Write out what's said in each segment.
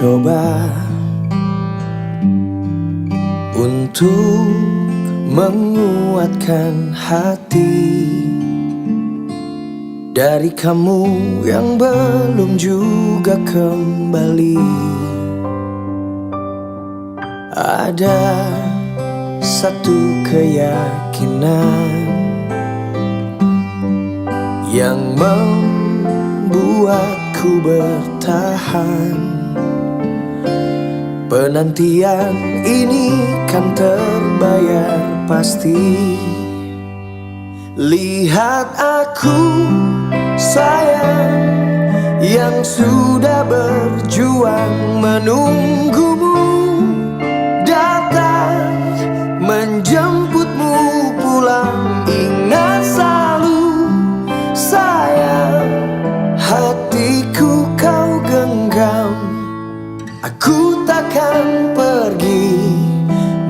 mencoba untuk menguatkan hati dari kamu yang belum juga kembali. Ada satu keyakinan yang membuatku bertahan. Penantian ini kan terbayar pasti. Lihat aku sayang, yang sudah berjuang menunggumu datang menjemputmu pulang. Ingat selalu sayang, hatiku kau genggam. Aku takkan pergi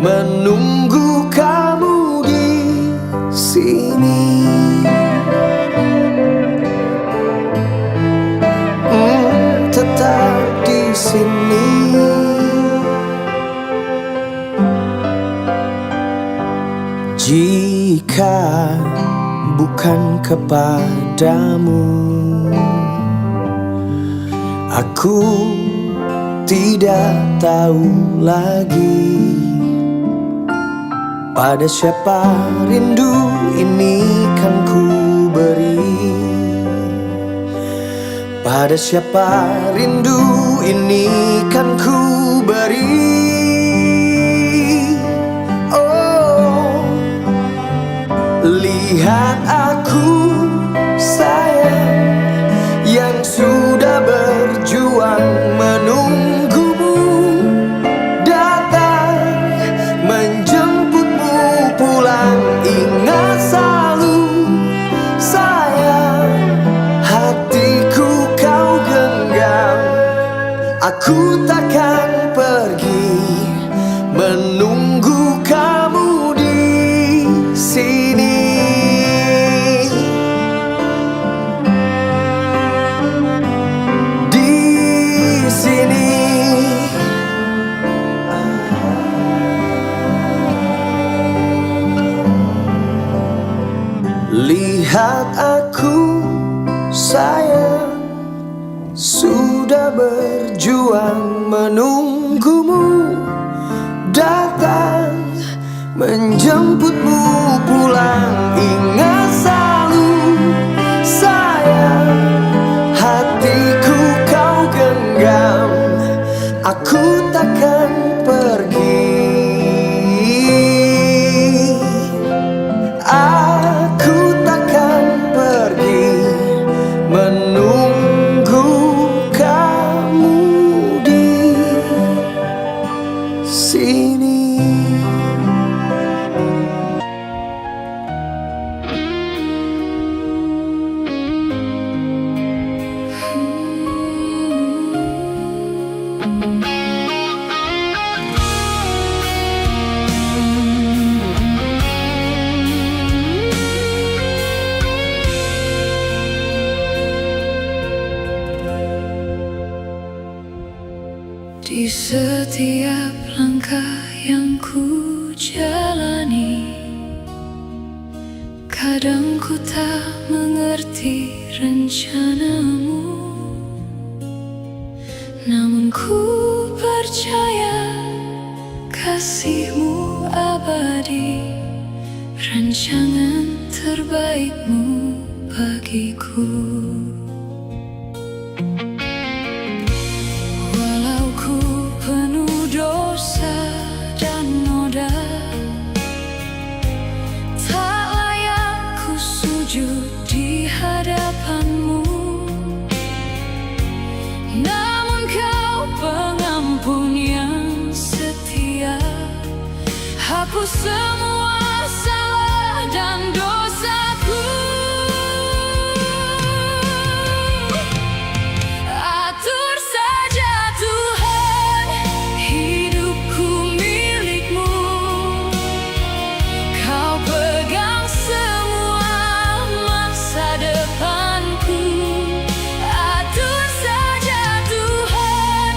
menunggu kamu di sini. Tetap di sini. Jika bukan kepadamu, aku tidak tahu lagi pada siapa rindu ini kan ku beri. Pada siapa rindu ini kan ku beri. Oh, lihat aku sayang, yang sudah berjuang menunggumu datang menjemputmu pulang. Ingat selalu sayang, hatiku kau genggam. Aku takkan pergi menunggu kamu di sini. Lihat aku sayang, sudah berjuang menunggumu datang menjemputmu pulang. Ingat selalu sayang, hatiku kau genggam. Aku takkan pergi. Aku takkan pergi menunggu kamu di sini. Di setiap langkah yang ku jalani, kadang ku tak mengerti rencanamu, namun ku percaya kasihmu abadi, rancangan terbaikmu bagiku. Di hadapanmu, namun kau pengampun yang setia, hapus semua salah dan dosaku. Atur saja Tuhan, hidupku milikmu. Kau pegang semua masa depanku. Atur saja Tuhan,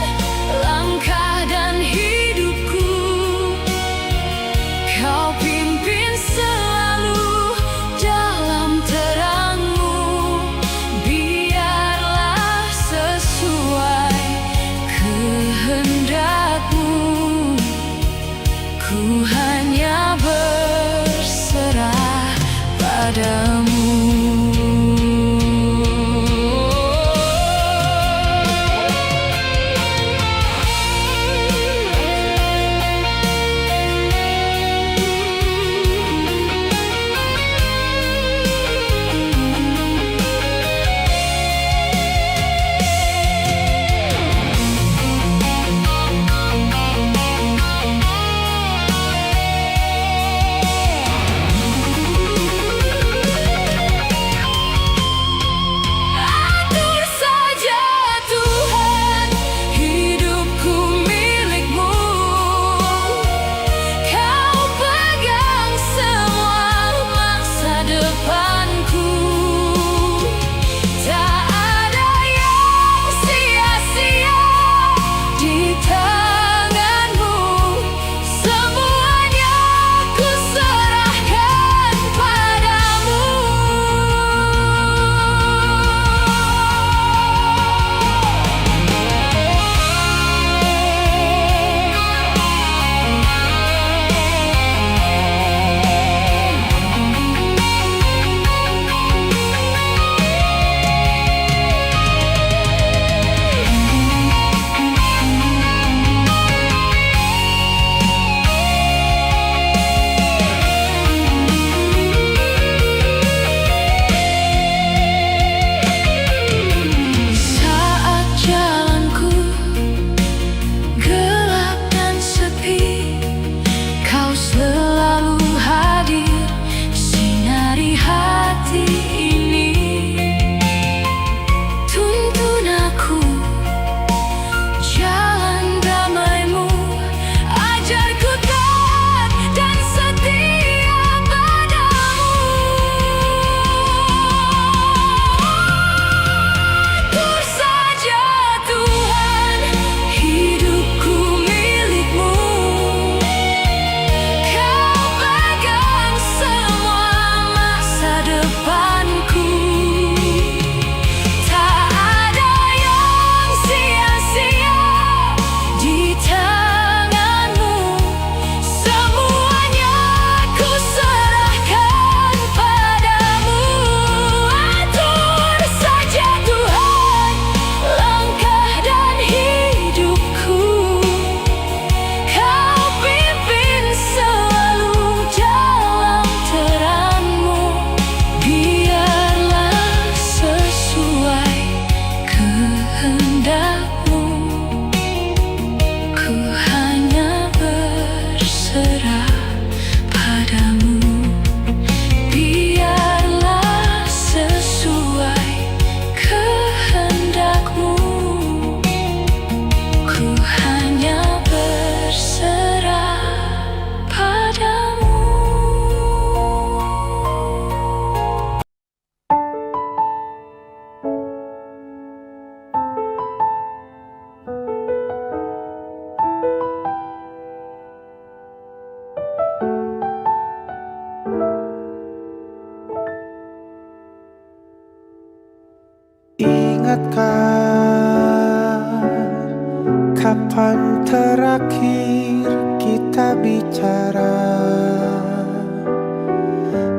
Kapan terakhir kita bicara?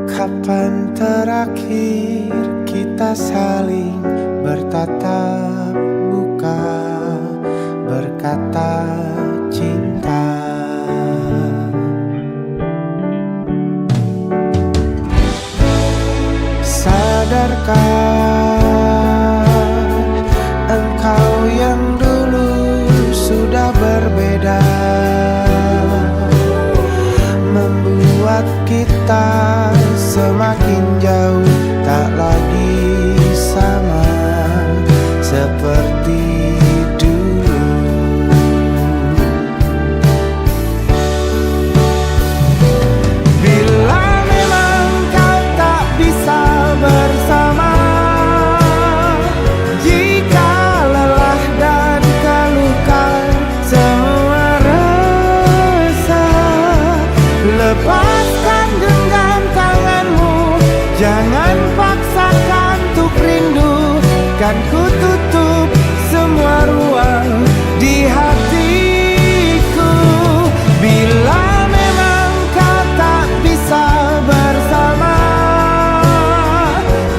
Kapan terakhir kita saling bertatap muka, berkata cinta? Sadarkah engkau yang dulu sudah berbeda, membuat kita semakin jauh, tak lagi sama seperti dulu. Bila memang kau tak bisa bersama, jika lelah dan keluhkan semua rasa, lepaskan genggam tanganmu, jangan paksakan untuk rindu. Kan ku tutup semua ruang di hatiku. Bila memang kau tak bisa bersama,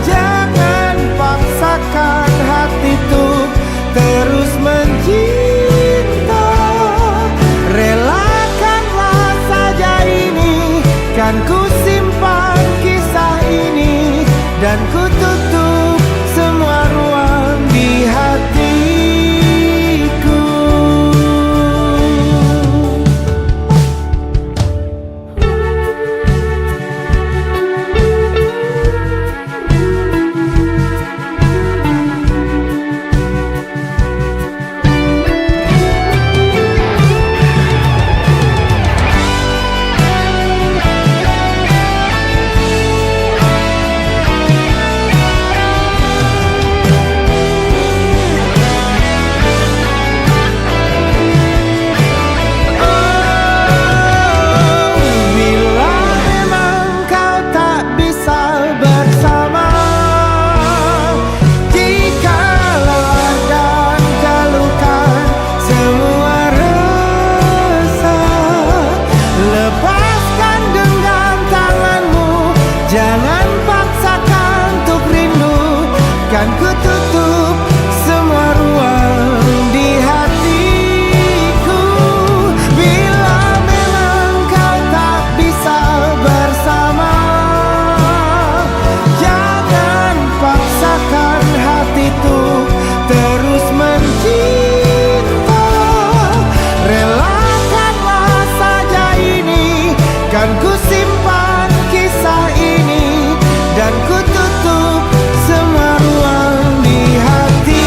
jangan paksakan hati tuh terus mencinta. Relakanlah saja ini, kan ku simpan kisah ini, dan ku tutup semua ruang di hatiku. Jangan paksakan untuk rindu, kan ku tutup semua ruang di hatiku. Bila memang kau tak bisa bersama, jangan paksakan hati tuh terus mencinta. Relakanlah saja ini, kan ku simpan kisah ini, dan ku tutup semua ruang di hatiku.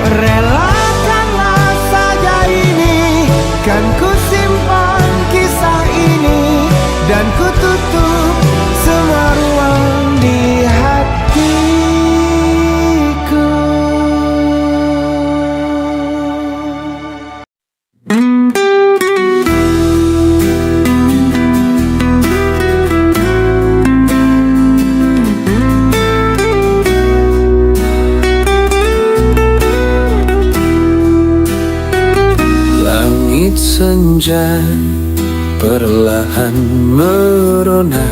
Relakanlah saja ini, kan ku simpan kisah ini, dan ku tutup semua ruang di hatiku. Langit senja perlahan merona,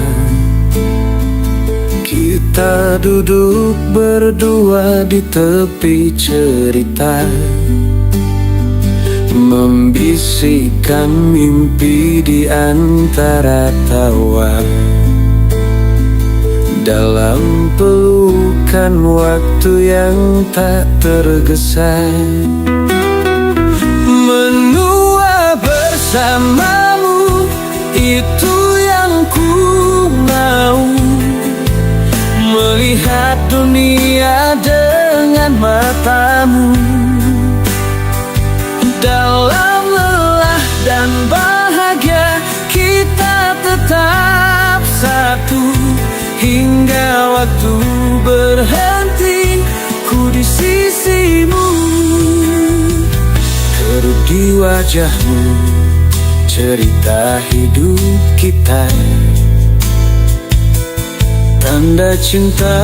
kita duduk berdua di tepi cerita, membisikkan mimpi di antara tawa. Dalam pelukan waktu yang tak tergesa, menua bersamamu, itu yang ku mau. Melihat dunia dengan matamu, dalam lelah dan bahagia kita tetap satu. Hingga waktu berhenti, ku di sisimu. Kerut di wajahmu, cerita hidup kita. Tanda cinta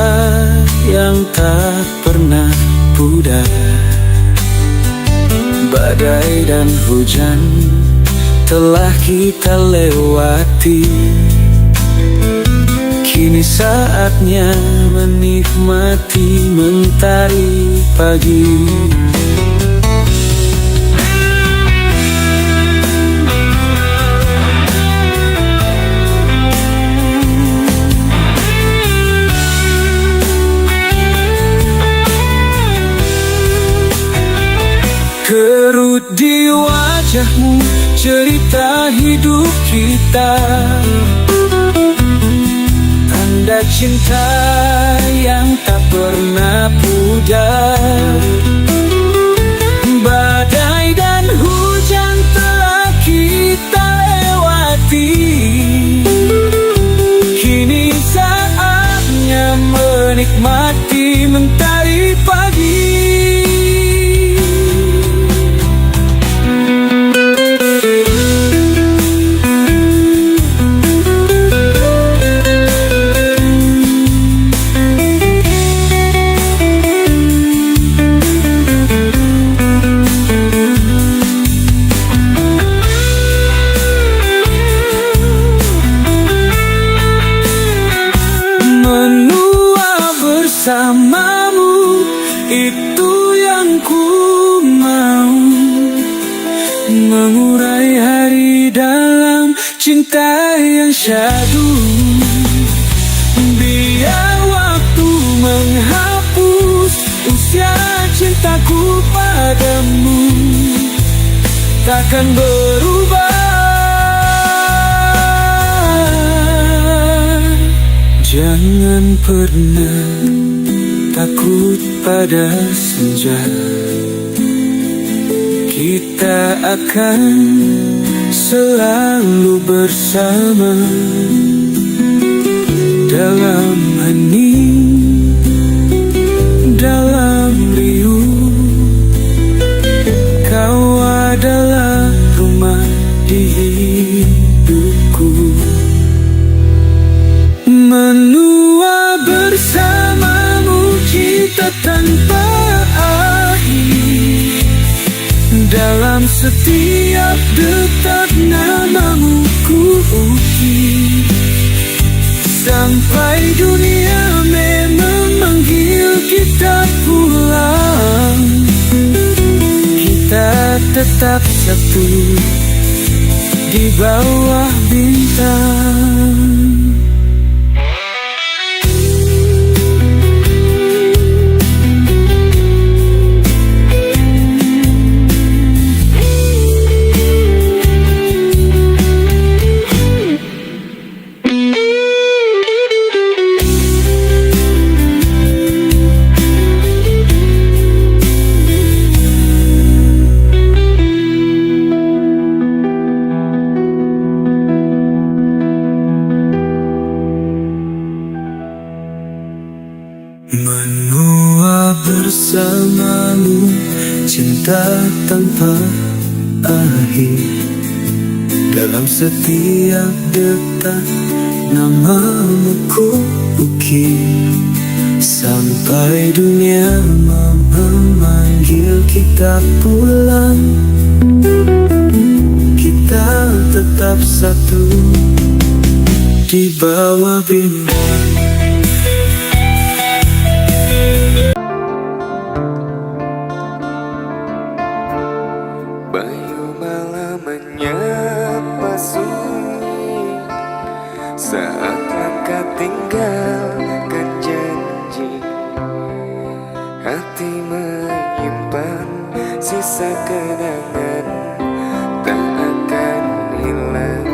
yang tak pernah pudar. Badai dan hujan telah kita lewati. Kini saatnya menikmati mentari pagi. Kerut di wajahmu cerita hidup kita, tanda cinta yang tak pernah pudar. Badai dan hujan telah kita lewati. Kini saatnya menikmati mentari pagi. Bersamamu itu yang ku mau, mengurai hari dalam cinta yang syahdu. Biar waktu menghapus usia cintaku padamu, takkan berubah. Jangan pernah takut pada senja. Kita akan selalu bersama. Dalam hening, dalam riuh, kau adalah rumah di hidupku. Menua bersamamu cinta tanpa akhir. Dalam setiap detak namamu ku ukir. Sampai dunia memang manggil kita pulang, kita tetap satu di bawah bintang. Menua bersamamu cinta tanpa akhir. Dalam setiap detak namamu ku ukir. Sampai dunia memanggil kita pulang, kita tetap satu di bawah bintang. Bayu malam menyapa sunyi saat langkah tinggalkan janji. Hati menyimpan sisa kenangan tak akan hilang.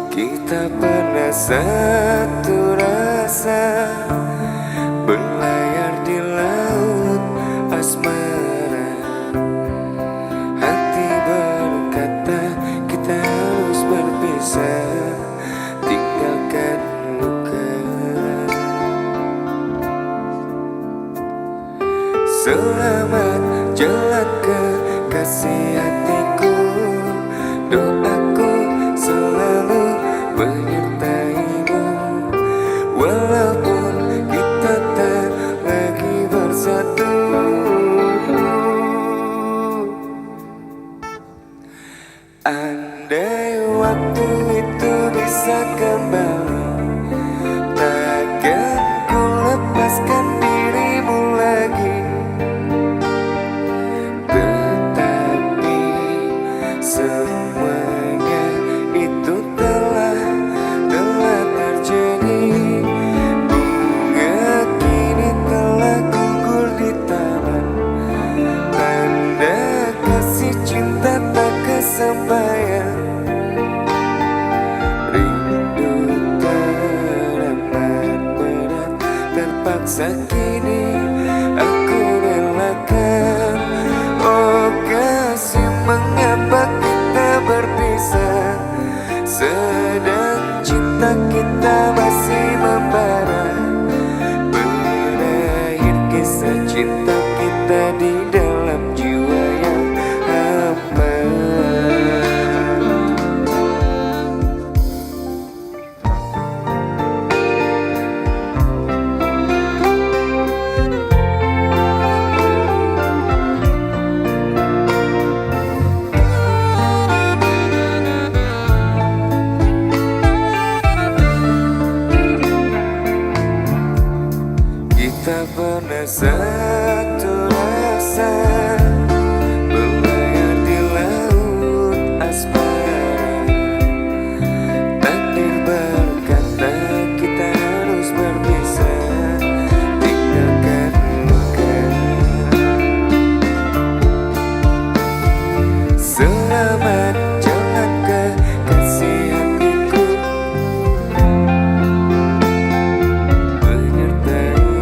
Kita pernah satu rasa berlayar di laut asmara. Hati berkata kita harus berpisah, tinggalkan luka. Selamat jalan kekasih hatiku, doaku selalu menyertai. kembali. Takkan ku lepaskan dirimu lagi. Tetapi semuanya itu telah terjadi. Bunga kini telah gugur di taman, tanda kasih cinta tak kesampaian. Rindu teramat berat, terpaksa kini aku relakan. Oh kasih, mengapa kita berpisah, sedang cinta kita masih membara. Berakhir kisah cinta kita di dalam jiwa yang hampa. Kita pernah satu rasa, berlayar di laut asmara. Takdir berkata kita harus berpisah, tinggalkan luka. Selamat jalan kekasih hatiku, menyertaimu.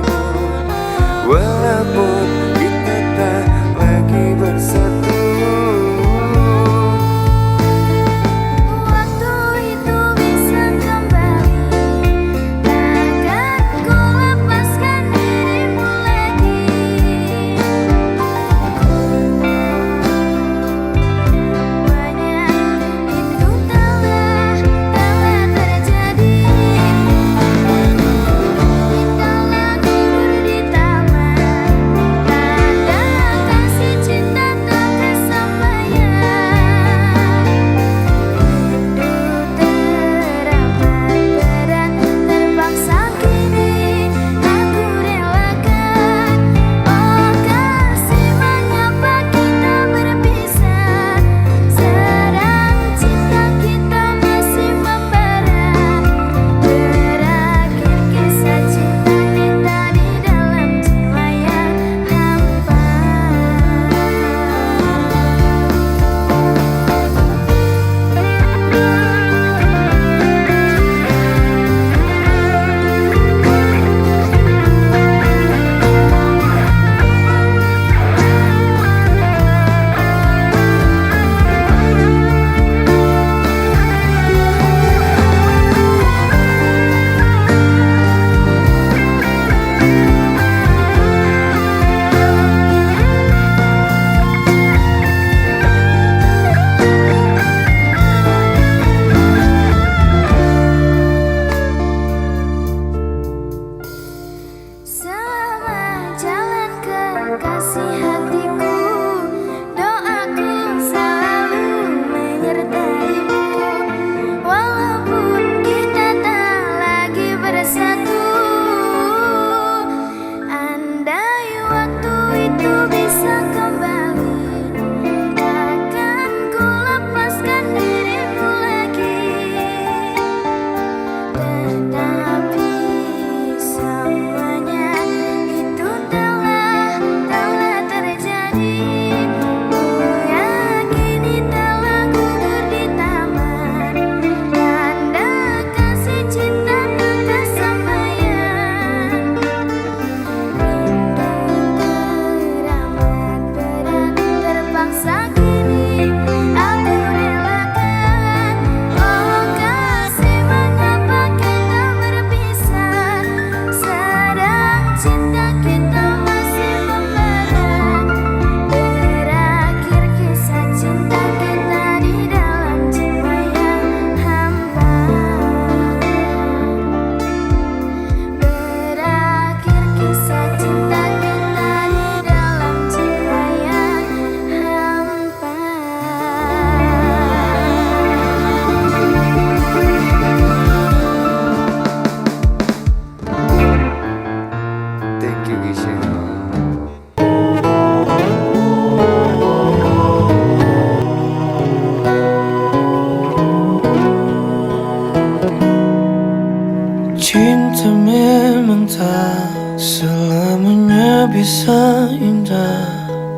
Cinta memang tak selamanya bisa indah.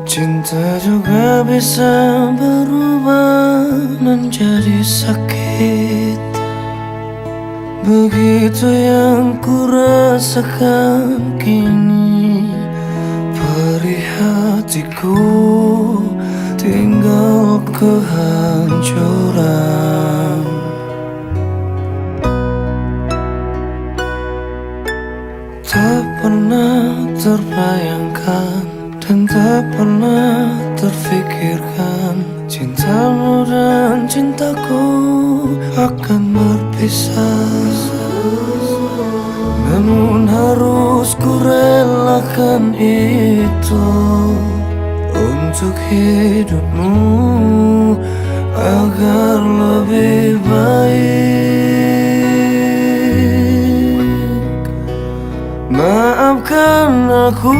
Cinta juga bisa berubah menjadi sakit. Begitu yang ku rasakan kini. Perih hatiku tinggal kehancuran. Tak pernah terbayangkan dan tak pernah terfikirkan cintamu dan cintaku akan berpisah. Namun harus ku relakan itu untuk hidupmu agar lebih baik. Maafkan aku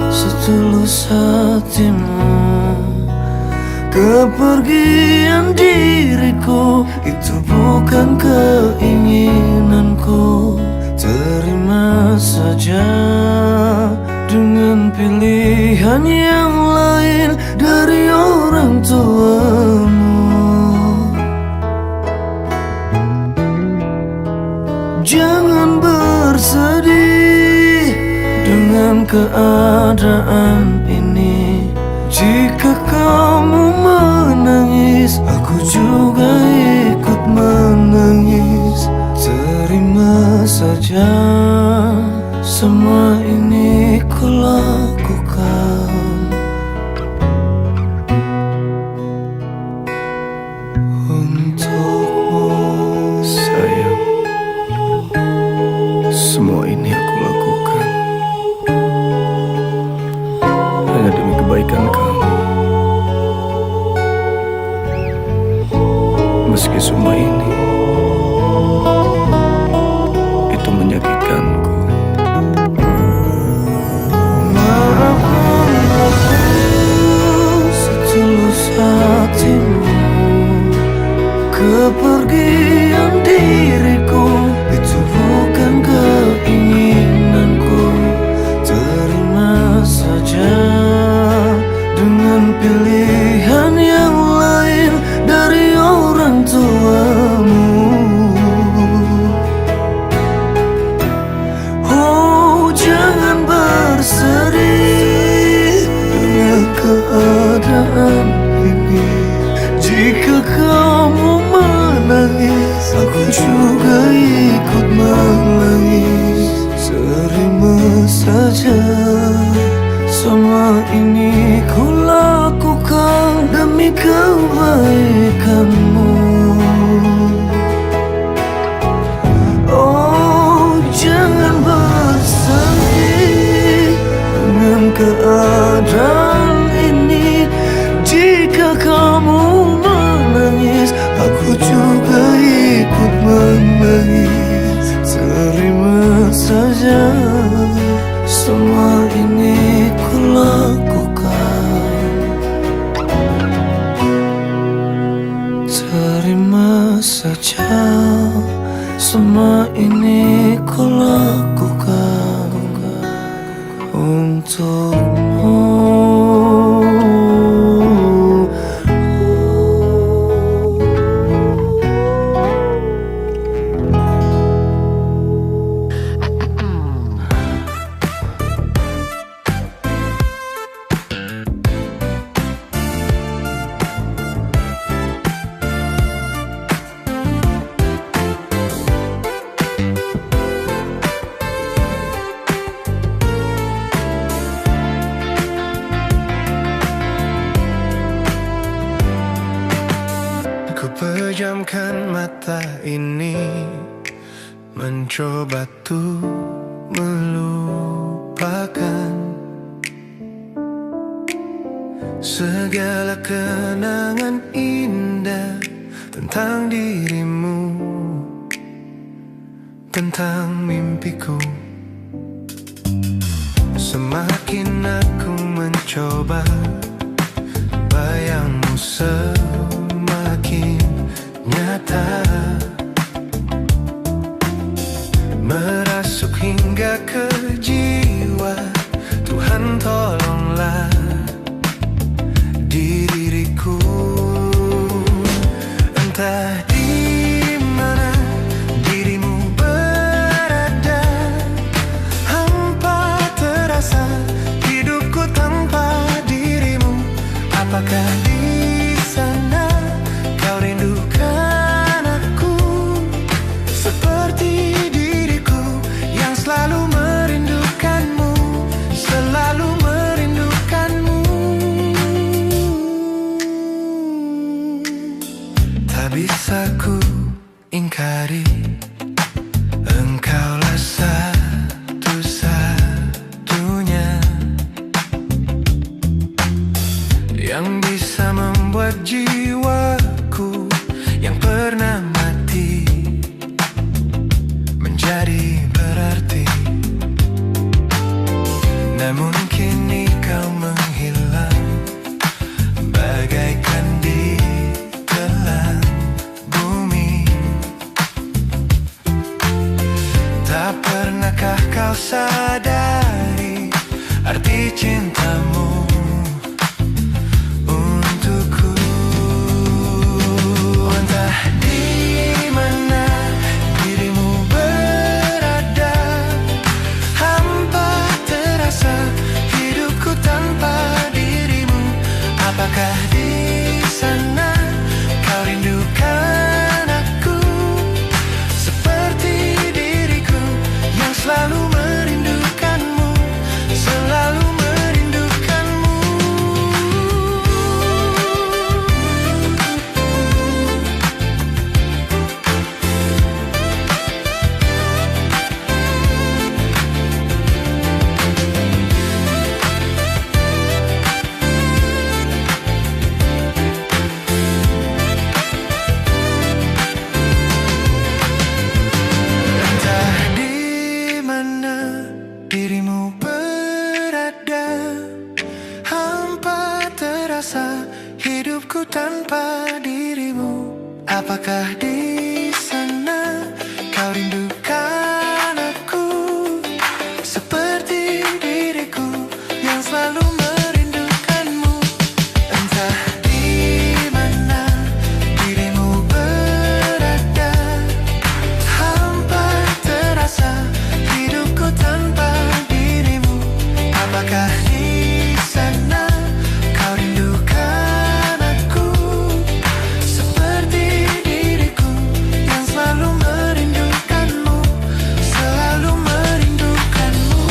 setulus hatimu. Kepergian diriku itu bukan keinginanku. Terima saja dengan pilihan yang lain dari orang tuamu. Jangan bersedih dengan keadaan ini. Jika kamu menangis, aku juga ikut menangis. Terima saja semua ini ku lakukan untukmu, sayang. Semua ini aku lakukan hanya demi kebaikan kamu. Meski semua ini itu menyakitkanku. Maafkan aku setulus hatimu. Kepergian diriku itu bukan keinginanku. Terima saja dengan pilihan yang lain dari orang tuamu. Oh, jangan bersedih dengan keadaan ini. Jika kamu menangis, aku juga ikut menangis. Terima saja semua ini ku lakukan demi kebaikanmu. Oh, jangan bersedih dengan keadaan ini. Jika kamu menangis, aku juga ikut menangis. Terima saja semua ini ku lakukan. Terima saja semua ini ku lakukan untukmu. Ku pejamkan mata ini, mencoba tuh melupakan segala kenangan indah tentang dirimu, tentang mimpiku. Semakin aku mencoba, bayangmu semakin nyata. hingga ke jiwa. Tuhan tolonglah diriku. Entah di mana dirimu berada, hampa terasa hidupku tanpa dirimu. Apakah di sana kau rindukan aku seperti diriku yang selalu merindukanmu, selalu merindukanmu. Tak bisa ku ingkari, engkaulah satu-satunya yang bisa membuat jiwaku yang pernah mati menjadi berarti. Namun kini kau menghilang bagaikan di telan bumi. Tak pernahkah kau sadari arti cintamu untukku? Entah di mana dirimu berada, hampa terasa hidupku tanpa dirimu. Apakah di sana kau rindukan aku seperti diriku yang selalu merindukanmu, selalu merindukanmu. Entah di mana dirimu berada, hampa terasa hidupku tanpa dirimu. Apakah di sana kau rindukan aku seperti diriku yang selalu merindukanmu? Entah di mana dirimu berada, hampa terasa hidupku tanpa dirimu. Apakah di sana kau rindukan aku seperti diriku yang selalu merindukanmu, selalu merindukanmu.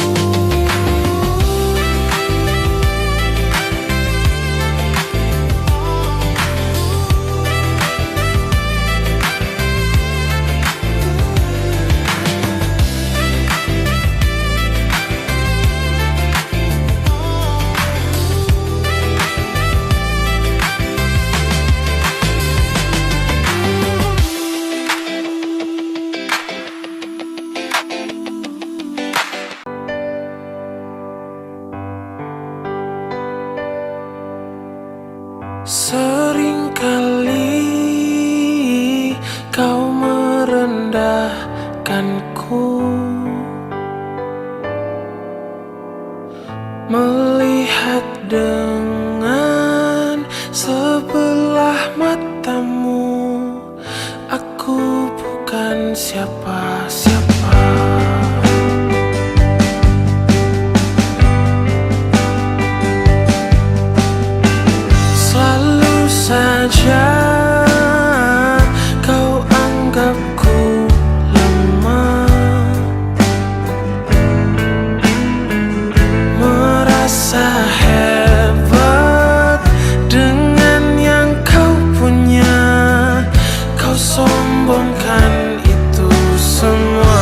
Seringkali kau merendahkanku, melihat dengan sebelah matamu. Aku bukan siapa-siapa. Selalu saja kau anggapku lemah, merasa hebat dengan yang kau punya. Kau sombongkan itu semua.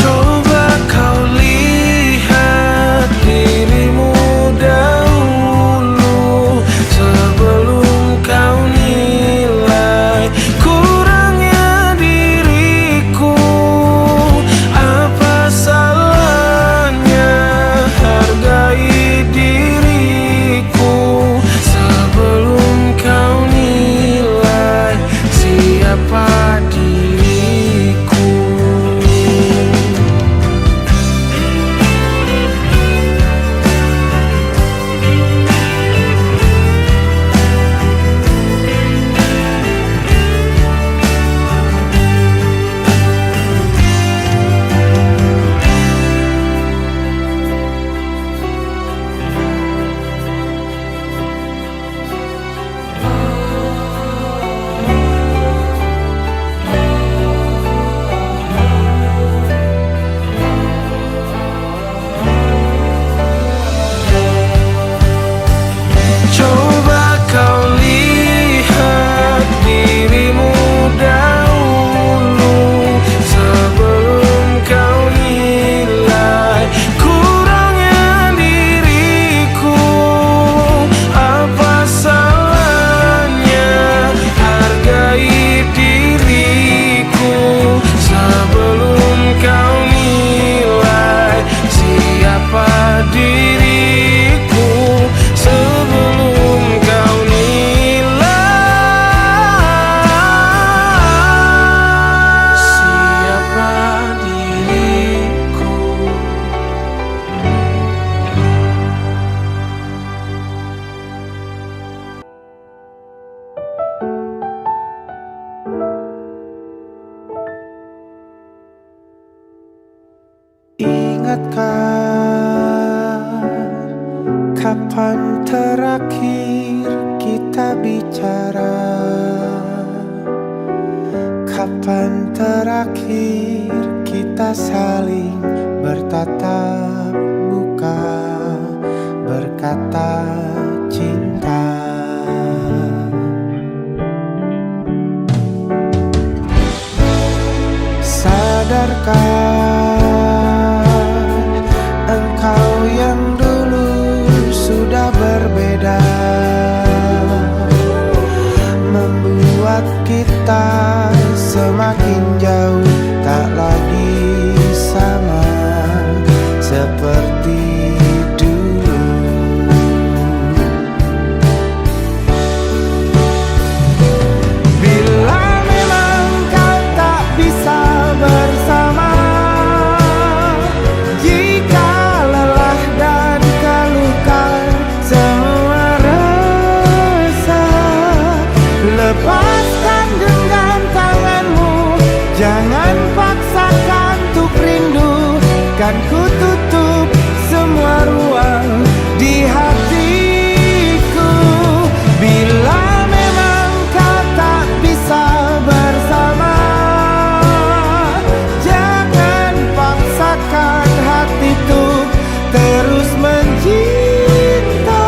Coba kau lihat dirimu dahulu sebelum kau nilai kurangnya diriku. Apa salahnya hargai diriku sebelum kau nilai siapa diriku. Coba kau lihat dirimu dahulu sebelum kau nilai kurangnya diriku. Apa salahnya hargai diriku sebelum kau nilai siapa diriku. Sebelum kau nilai siapa diriku. Ingatkah kapan terakhir kita bicara? Kapan terakhir kita saling bertatap muka, berkata cinta? Sadarkah engkau yang dulu sudah berbeda, membuat kita semakin jauh, tak lagi sama seperti dulu. Bila memang kau tak bisa bersama, jika lelah dan keluhkan semua rasa, lepaskan genggam tanganmu, jangan paksakan untuk rindu. Kan ku tutup semua ruang di hatiku. Bila memang kau tak bisa bersama, jangan paksakan hati tuh terus mencinta.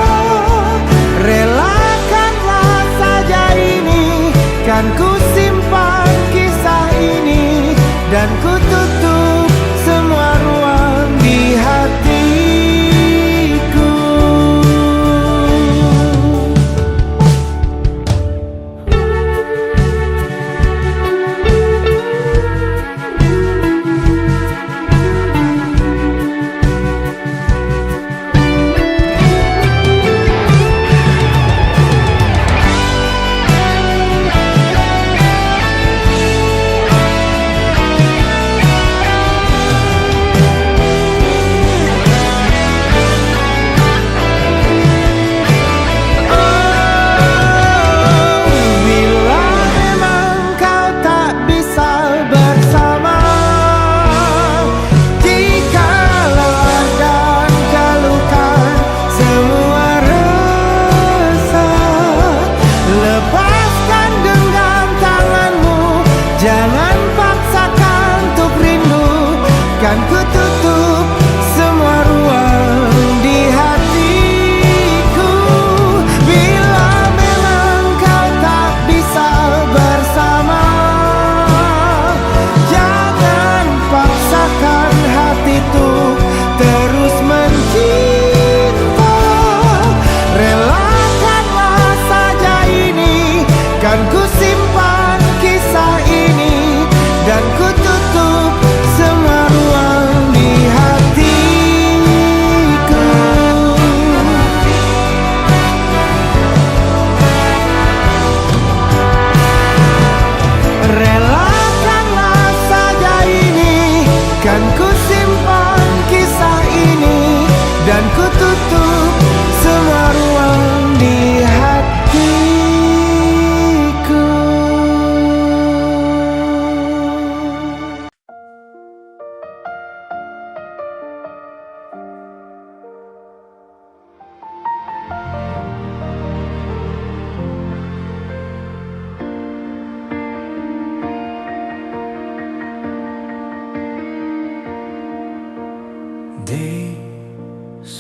Relakanlah saja ini, kan ku simpan kisah ini, dan ku tutup semua ruang di hatiku.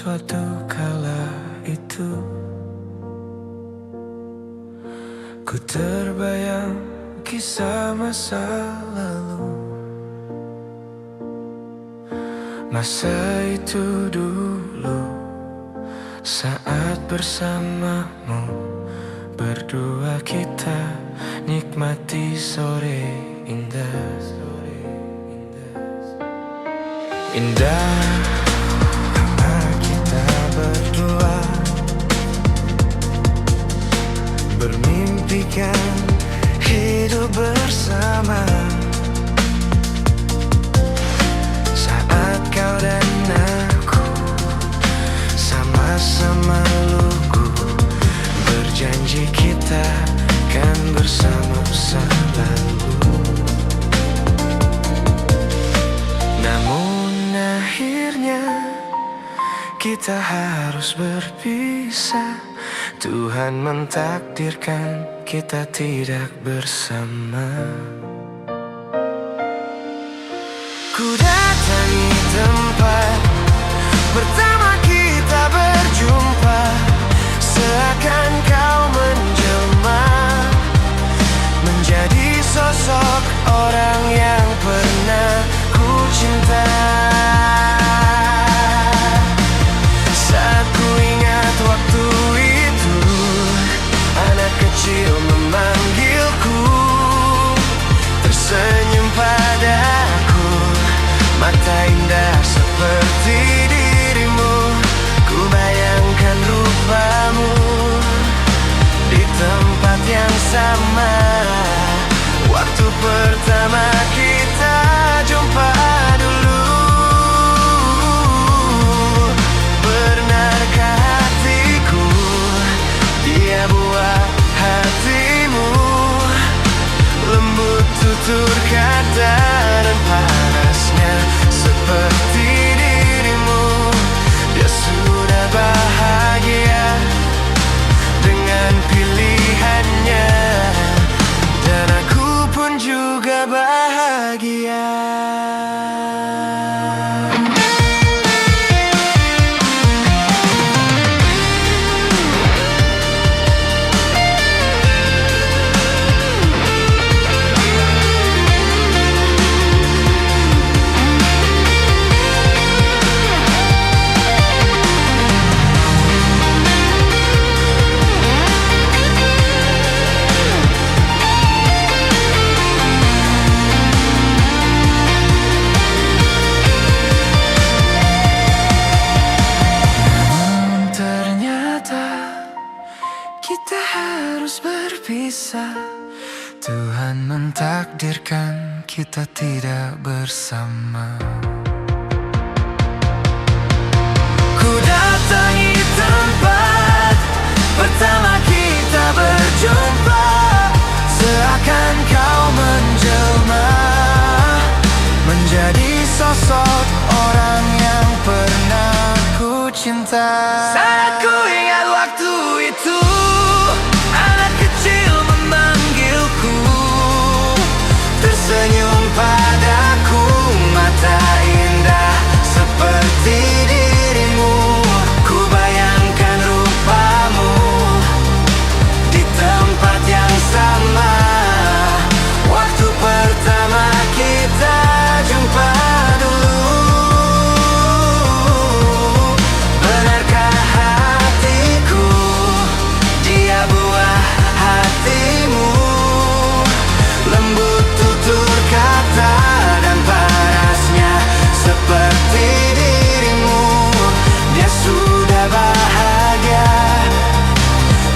suatu kala itu ku terbayang kisah masa lalu. Masa itu dulu saat bersamamu berdua kita nikmati sore indah. Indah karena kita berdua bermimpikan hidup bersama. Saat kau dan aku sama-sama lugu berjanji kita kan bersama selalu. Namun akhirnya kita harus berpisah. Tuhan mentakdirkan kita tidak bersama. Ku datangi tempat pertama kita berjumpa, seakan kau menjelma menjadi sosok orang yang pernah ku cinta. Saat ku ingat waktu itu, anak kecil memanggilku, tersenyum padaku, mata indah seperti dirimu. Ku bayangkan rupamu di tempat yang sama, waktu pertama kita jumpa dulu. Benarkah hatiku dia buah hatimu? Lembut tutur kata dan panasnya seperti dirimu. Dia sudah bahagia dengan pilihannya, dan aku pun juga bahagia. Kita harus berpisah. Tuhan mentakdirkan kita tidak bersama. Ku datangi tempat pertama kita berjumpa, seakan kau menjelma menjadi sosok orang yang pernah ku cinta. Saat ku ingat waktu itu, anak kecil memanggilku, tersenyum padaku, mata indah seperti dirimu. Ku bayangkan rupamu di tempat yang sama, waktu pertama kita jumpa dulu. Benarkah hatiku dia buah hatimu? Lembut tutur kata dan panasnya seperti dirimu. Dia sudah bahagia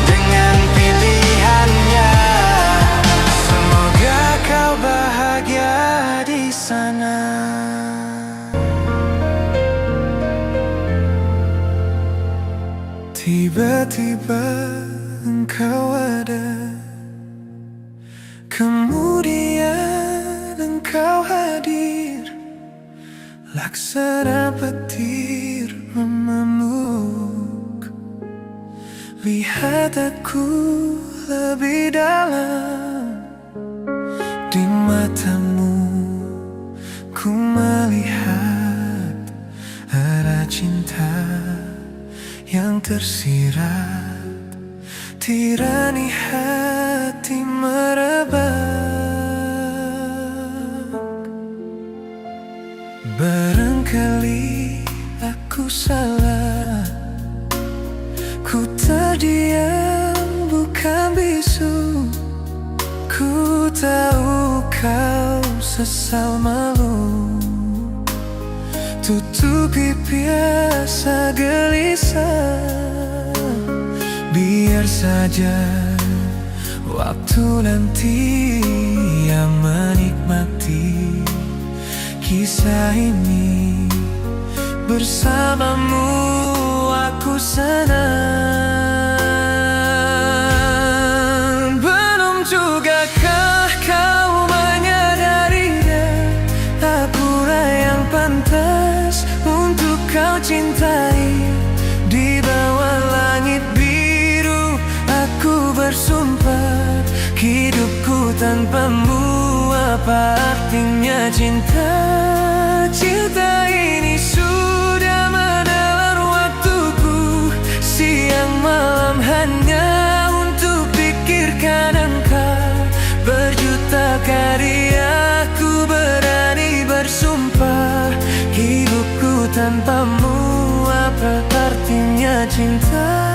dengan pilihannya. Semoga kau bahagia di sana. Tiba-tiba engkau ada, kemudian engkau hadir, laksana petir memamuk. Lihat aku lebih dalam, di matamu ku melihat ada cinta tersirat, tirani hati merebak. Barangkali aku salah, ku terdiam bukan bisu. Ku tahu kau sesal malu, tutupi biasa gelisah. Biar saja waktu nanti yang menikmati kisah ini. Bersamamu aku senang. Belum jugakah kau menyadarinya, akulah yang pantas untuk kau cintai. Di bawah langit biru aku bersumpah, hidupku tanpamu apa artinya cinta. Cinta ini sudah menelan waktuku, siang malam hanya untuk pikirkan engkau. Berjuta kali aku berani bersumpah, hidupku tanpamu apa artinya cinta.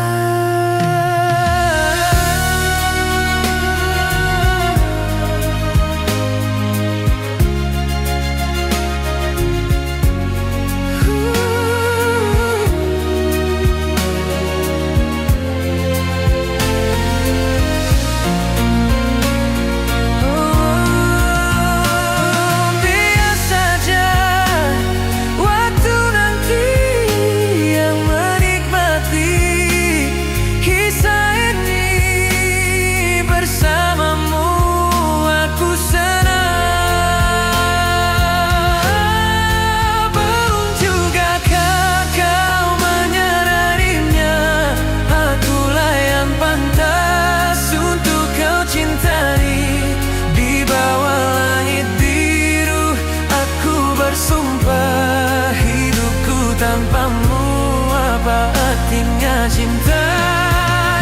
Tanpamu apa artinya cinta.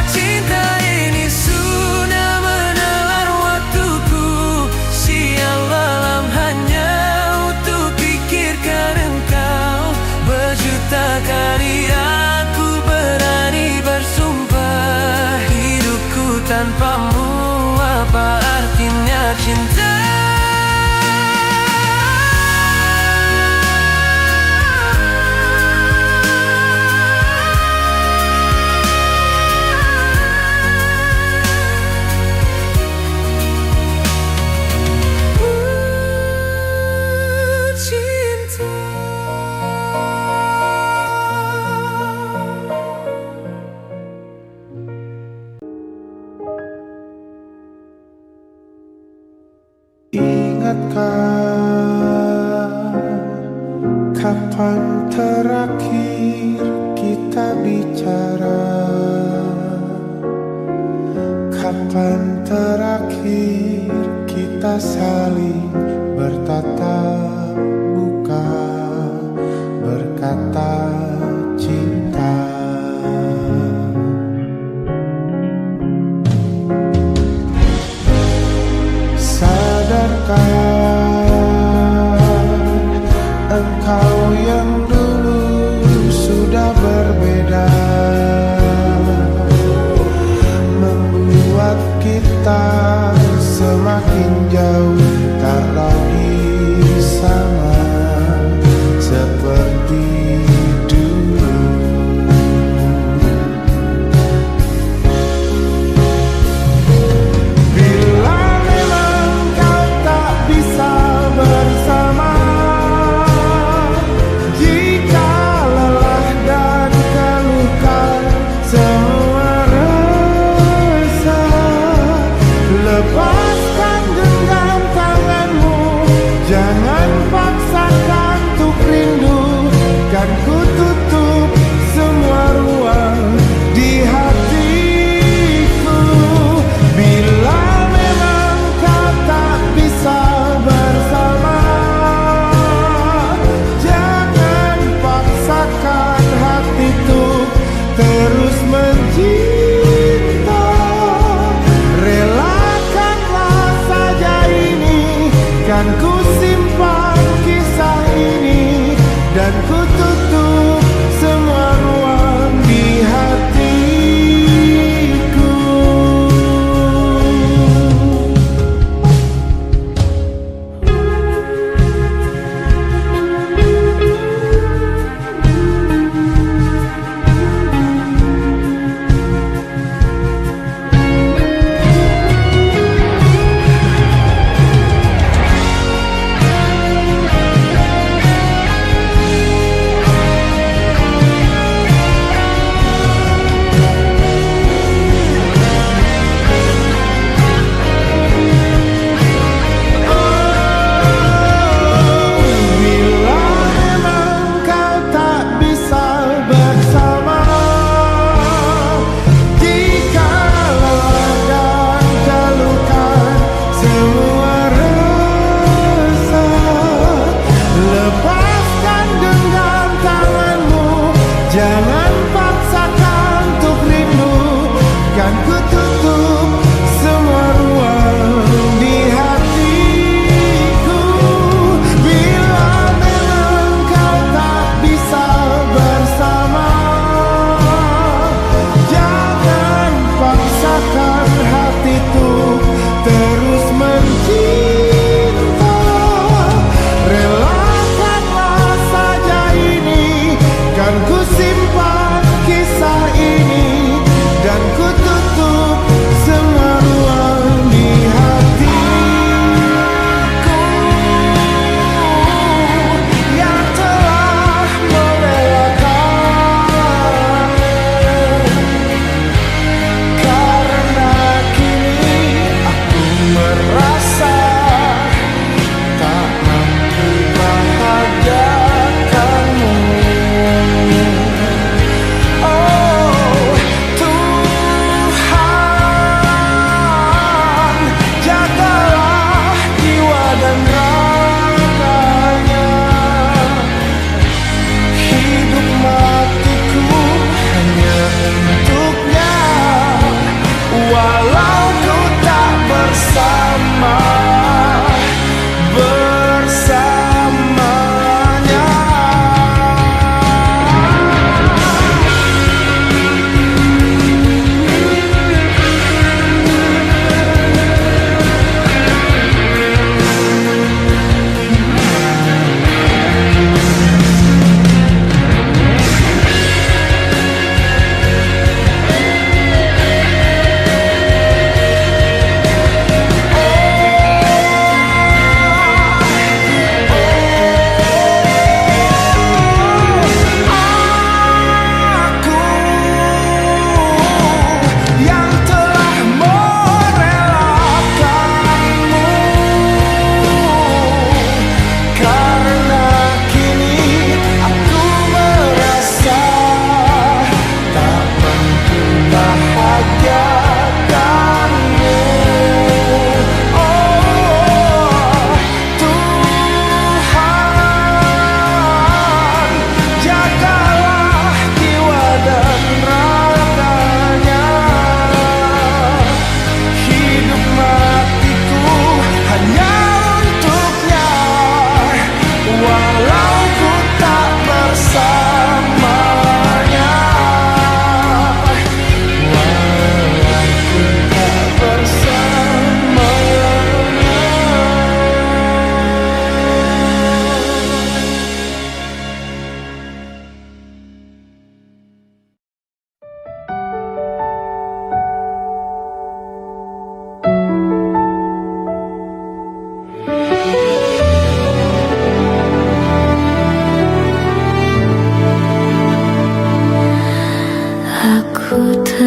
Cinta ini sudah menelan waktuku, siang malam hanya untuk pikirkan engkau. Berjuta kali aku berani bersumpah, hidupku tanpamu apa artinya cinta. Ingatkah kapan terakhir kita bicara? Kapan terakhir kita saling bertatap muka, berkata cinta? Engkau yang dulu sudah berbeda, membuat kita semakin jauh.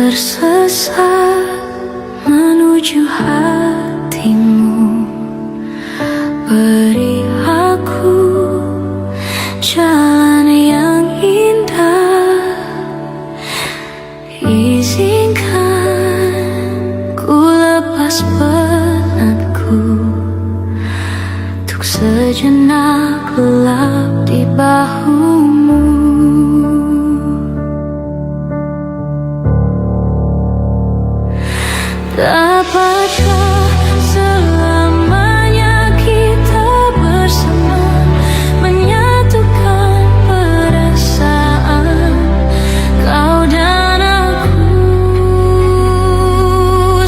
tersesat menuju hatimu. Beri aku jalan yang indah, izinkan ku lepas penatku, untuk sejenak gelap di bahumu. Dapatkah selamanya kita bersama, menyatukan perasaan kau dan aku?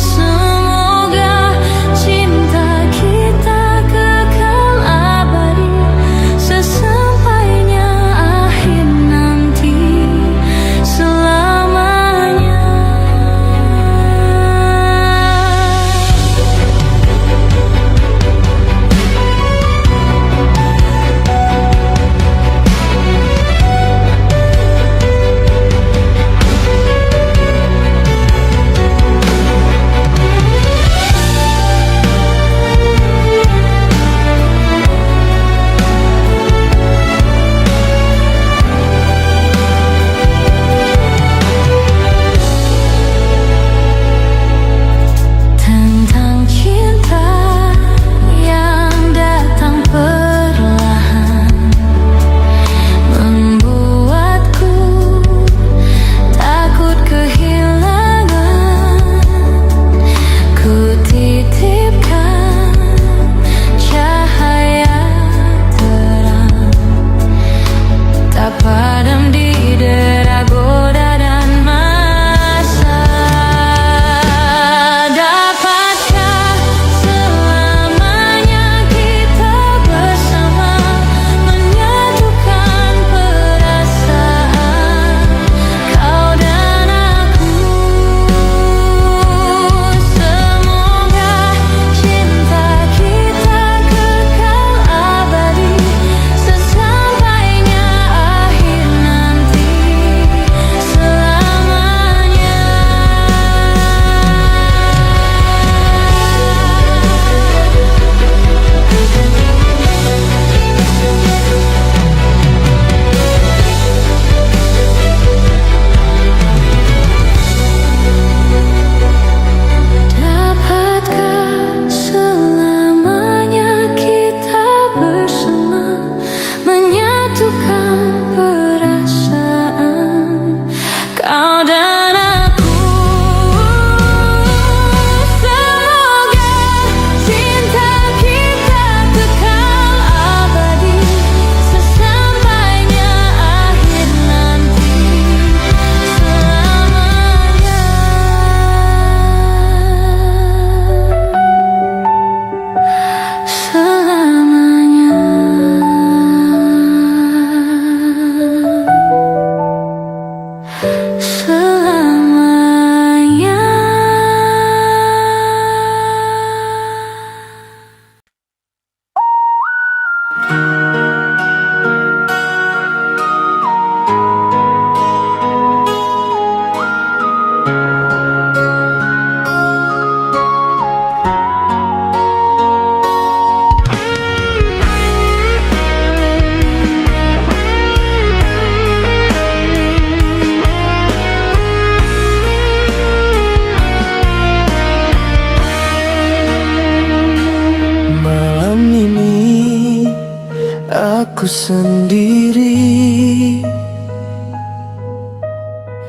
Semoga cinta kita kekal abadi, sesampainya akhir nanti, selamanya. Tentang cinta yang datang perlahan, membuatku takut kehilangan. Ku titipkan cahaya terang, tak padam di dera goda dan masa. Dapatkah selamanya kita bersama, menyatukan perasaan kau dan aku? Semoga cinta kita kekal abadi, sesampainya akhir nanti, selamanya. Dapatkah selamanya kita bersama, menyatukan perasaan kau dan aku? Semoga cinta kita kekal abadi, sesampainya akhir nanti, selamanya. Selamanya. Malam ini aku sendiri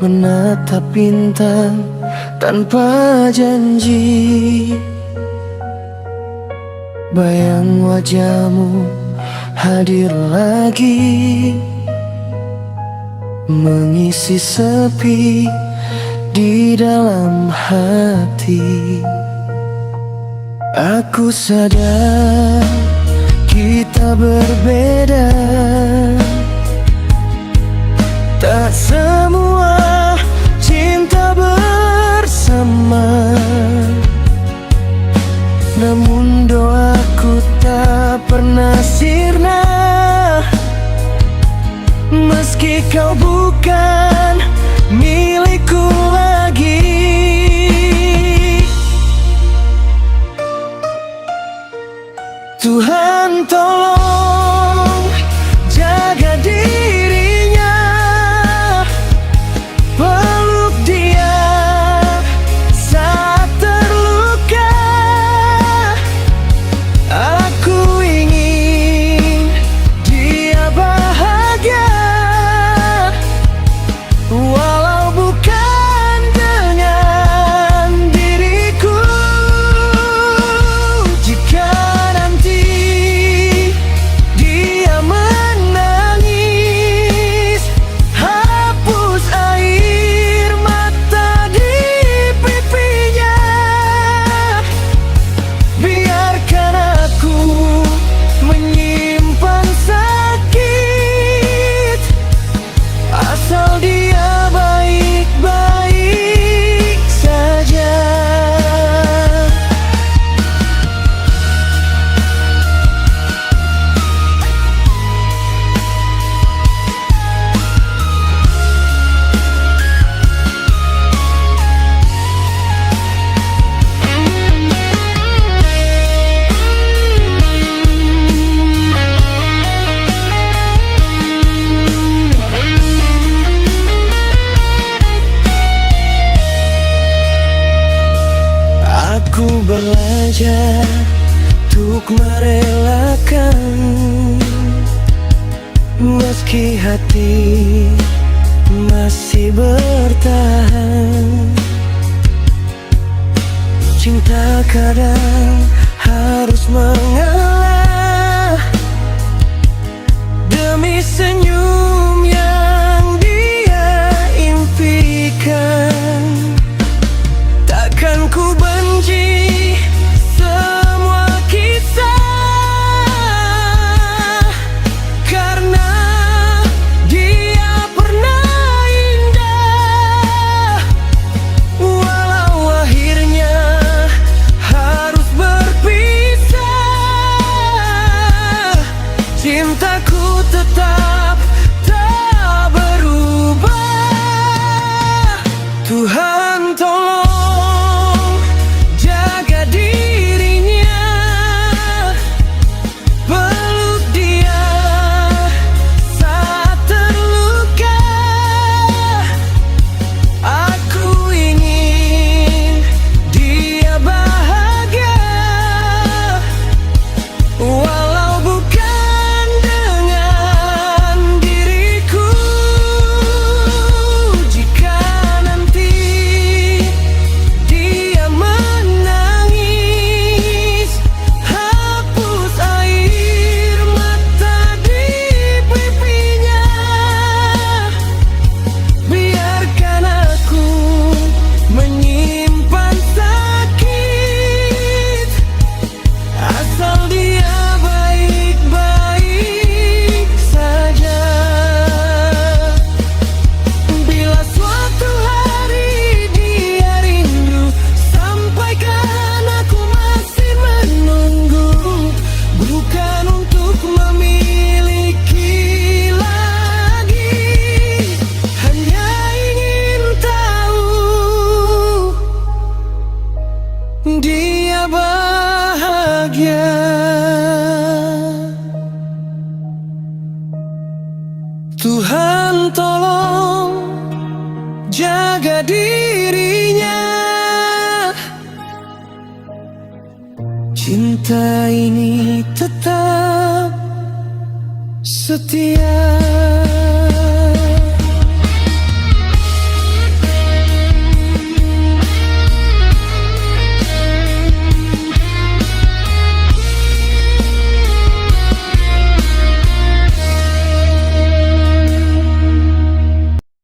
menatap bintang tanpa janji. Bayang wajahmu hadir lagi, mengisi sepi di dalam hati. Aku sadar kita berbeda, tak semua cinta bersama. Namun doaku tak pernah sirna, meski kau bukan milikku lagi. saja untuk merelakan, meski hati masih bertahan. Cinta kadang harus mengalah demi senyum yang dia impikan. Takkan ku benci semua kisah, karena dia pernah indah. Walau akhirnya harus berpisah, cintaku tetap tak berubah. Tuhan tolong jaga dirinya, peluk dia saat terluka. Aku ingin dia bahagia, walau bukan dengan diriku. Jika nanti dia menangis, hapus air mata di pipinya. Biarkan aku menyimpan sakit, asal dia baik-baik saja. Bila suatu hari dia rindu, sampaikan aku masih menunggu. Bukan untuk memiliki lagi, hanya ingin tahu dia bahagia. Tuhan tolong jaga dirinya. Cinta ini tetap setia.